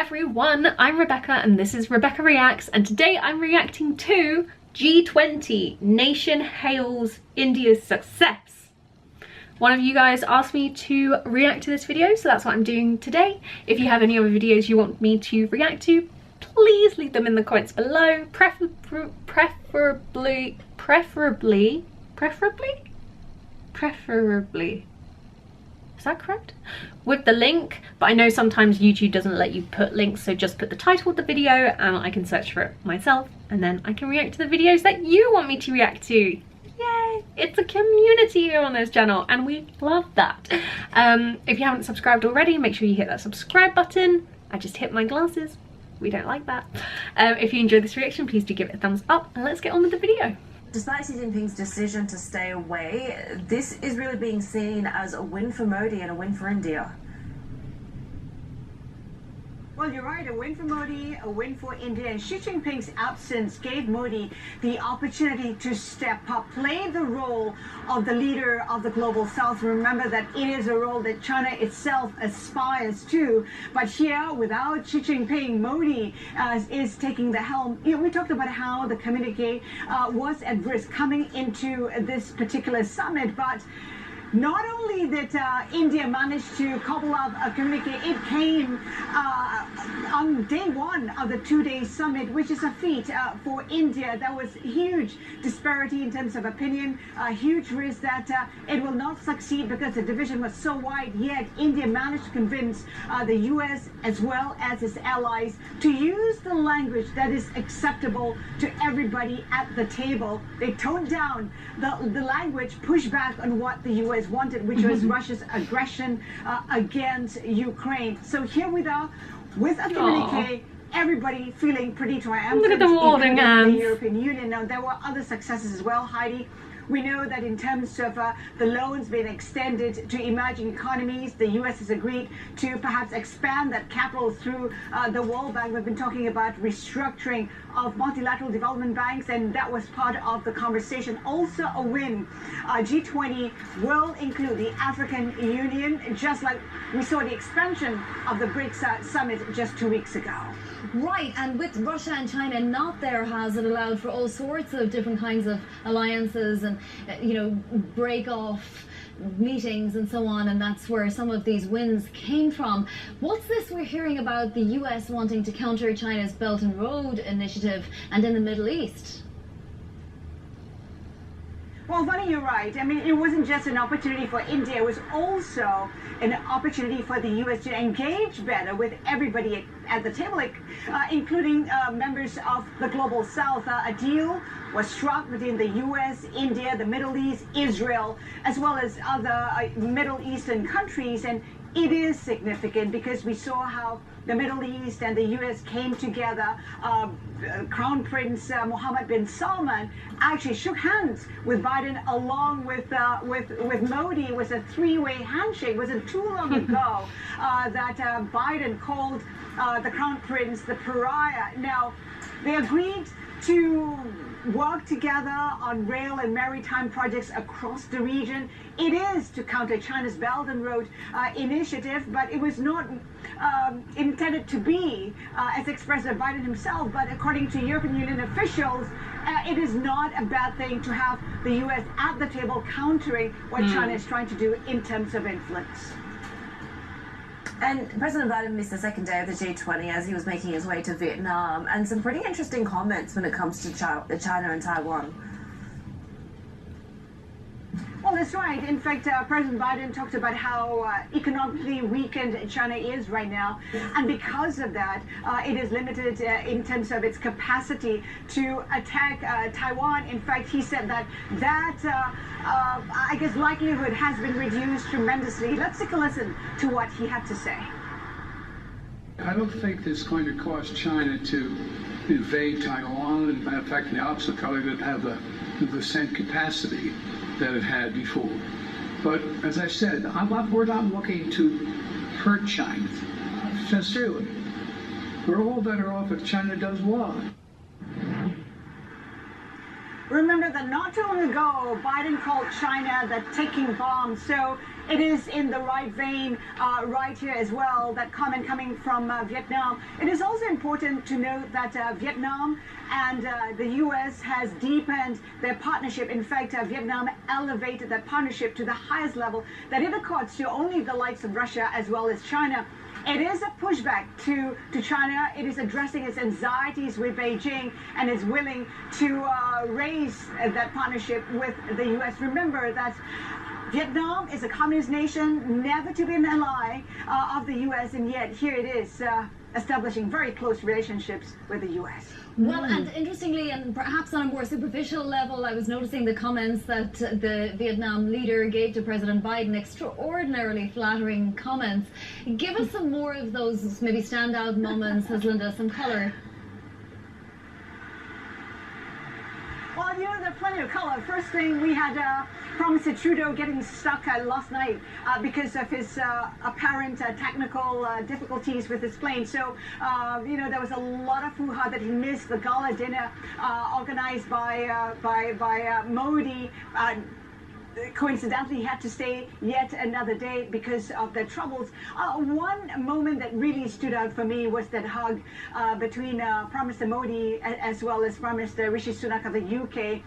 everyone, I'm Rebecca and this is Rebecca Reacts, and today I'm reacting to G-20, Nation Hails India's Success. One of you guys asked me to react to this video, so that's what I'm doing today. If you have any other videos you want me to react to, please leave them in the comments below, preferably, is that correct? With the link, but I know sometimes YouTube doesn't let you put links, so just put the title of the video and I can search for it myself, and then I can react to the videos that you want me to react to. Yay! It's a community here on this channel and we love that. If you haven't subscribed already, make sure you hit that subscribe button. I just hit my glasses. We don't like that. If you enjoyed this reaction, please do give it a thumbs up and let's get on with the video. Despite Xi Jinping's decision to stay away, this is really being seen as a win for Modi and a win for India. Well, you're right, a win for Modi, a win for India, and Xi Jinping's absence gave Modi the opportunity to step up, play the role of the leader of the global south. Remember that it is a role that China itself aspires to, but here, without Xi Jinping, Modi is taking the helm. You know, we talked about how the communique was at risk coming into this particular summit, but not only did India manage to cobble up a communique, it came on day one of the two-day summit, which is a feat for India. There was huge disparity in terms of opinion, a huge risk that it will not succeed because the division was so wide, yet India managed to convince the US as well as its allies to use the language that is acceptable to everybody at the table. They toned down the language, pushed back on what the US wanted, which was Russia's aggression against Ukraine. So here we are with a communique, everybody feeling pretty triumphant. Look at them holding hands. The European Union. Now, there were other successes as well, Heidi. We know that in terms of the loans being extended to emerging economies, the US has agreed to perhaps expand that capital through the World Bank. We've been talking about restructuring of multilateral development banks, and that was part of the conversation. Also a win. G20 will include the African Union, just like we saw the expansion of the BRICS summit just 2 weeks ago. Right, and with Russia and China not there, has it allowed for all sorts of different kinds of alliances and, you know, break off meetings and so on, and that's where some of these wins came from. What's this we're hearing about the US wanting to counter China's Belt and Road initiative and in the Middle East? Well, funny, you're right. I mean, it wasn't just an opportunity for India, it was also an opportunity for the US to engage better with everybody at the table, including members of the Global South. A deal was struck between the US, India, the Middle East, Israel, as well as other Middle Eastern countries. And it is significant because we saw how the Middle East and the US came together. Crown Prince Mohammed bin Salman actually shook hands with Biden along with Modi. It was a three-way handshake. It wasn't too long ago that Biden called the Crown Prince the pariah. Now, they agreed to work together on rail and maritime projects across the region. It is to counter China's Belt and Road initiative, but it was not intended to be as expressed by Biden himself. But according to European Union officials, it is not a bad thing to have the US at the table countering what China is trying to do in terms of influence. And President Biden missed the second day of the G20 as he was making his way to Vietnam, and some pretty interesting comments when it comes to China and Taiwan. Well, that's right. In fact, President Biden talked about how economically weakened China is right now. And because of that, it is limited in terms of its capacity to attack Taiwan. In fact, he said that I guess, likelihood has been reduced tremendously. Let's take a listen to what he had to say. I don't think it's going to cause China to invade Taiwan. In fact, the opposite, probably would have the same capacity that it had before. But as I said, we're not looking to hurt China, sincerely. We're all better off if China does what. Remember that not too long ago, Biden called China the ticking bomb. So it is in the right vein right here as well, that comment coming from Vietnam. It is also important to note that Vietnam and the U.S. has deepened their partnership. In fact, Vietnam elevated that partnership to the highest level that it accords to only the likes of Russia as well as China. It is a pushback to China. It is addressing its anxieties with Beijing and is willing to raise that partnership with the U.S. Remember that Vietnam is a communist nation, never to be an ally of the U.S., and yet here it is establishing very close relationships with the U.S. Well, and interestingly, and perhaps on a more superficial level, I was noticing the comments that the Vietnam leader gave to President Biden, extraordinarily flattering comments. Give us some more of those maybe standout moments, Linda, some colour. Well, you know, there's plenty of color. First thing, we had Prime Minister Trudeau getting stuck last night because of his apparent technical difficulties with his plane. So, you know, there was a lot of hoo-ha that he missed the gala dinner organized by Modi. Coincidentally, he had to stay yet another day because of the troubles. One moment that really stood out for me was that hug between Prime Minister Modi as well as Prime Minister Rishi Sunak of the UK.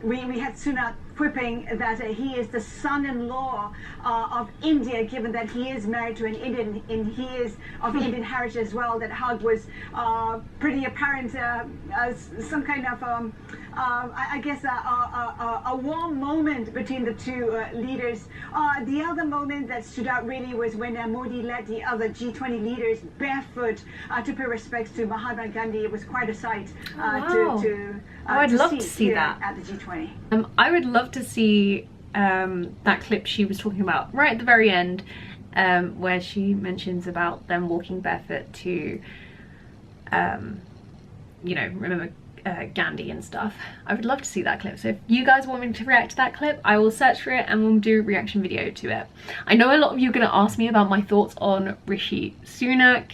We had Sunak quipping that he is the son-in-law of India, given that he is married to an Indian and he is of Indian heritage as well. That hug was pretty apparent, some kind of, I guess, a warm moment between the two leaders. The other moment that stood out really was when Modi led the other G20 leaders barefoot to pay respects to Mahatma Gandhi. It was quite a sight I'd love to see that at the G20. I would love to see that clip she was talking about right at the very end, where she mentions about them walking barefoot to, you know, remember Gandhi and stuff. I would love to see that clip. So if you guys want me to react to that clip, I will search for it and we'll do a reaction video to it. I know a lot of you are going to ask me about my thoughts on Rishi Sunak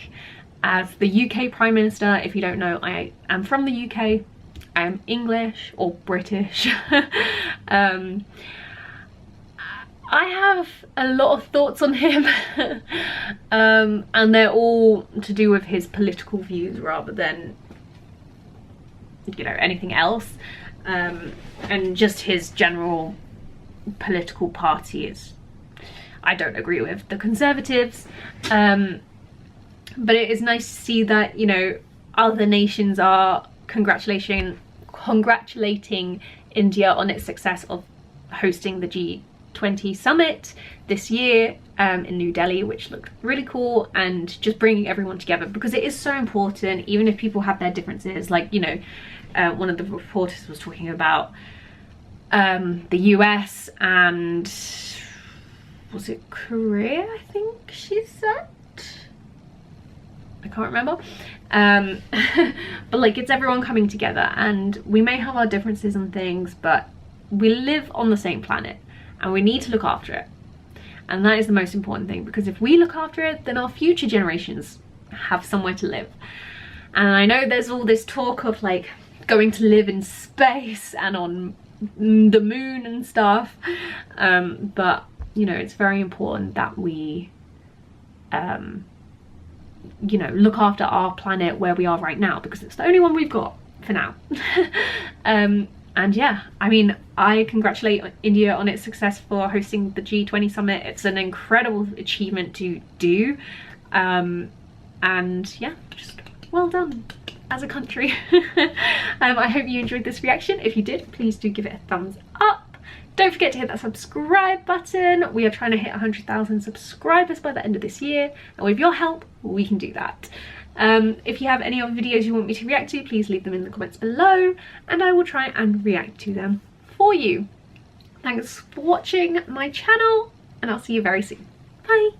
as the UK Prime Minister. If you don't know, I am from the UK. I am English or British. I have a lot of thoughts on him and they're all to do with his political views rather than, you know, anything else, and just his general political party is, I don't agree with the Conservatives, but it is nice to see that, you know, other nations are congratulating India on its success of hosting the G20 summit this year in New Delhi, which looked really cool, and just bringing everyone together, because it is so important, even if people have their differences. Like, you know, one of the reporters was talking about the US and, was it Korea, I think she said? I can't remember. But like, it's everyone coming together, and we may have our differences and things, but we live on the same planet and we need to look after it. And that is the most important thing, because if we look after it, then our future generations have somewhere to live. And I know there's all this talk of like going to live in space and on the moon and stuff, but you know, it's very important that we you know, look after our planet where we are right now, because it's the only one we've got for now. And yeah, I mean, I congratulate India on its success for hosting the G20 summit. It's an incredible achievement to do, and yeah, just well done as a country. I hope you enjoyed this reaction. If you did, please do give it a thumbs up. Don't forget to hit that subscribe button. We are trying to hit 100,000 subscribers by the end of this year, and with your help we can do that. If you have any other videos you want me to react to, please leave them in the comments below and I will try and react to them for you. Thanks for watching my channel, and I'll see you very soon. Bye.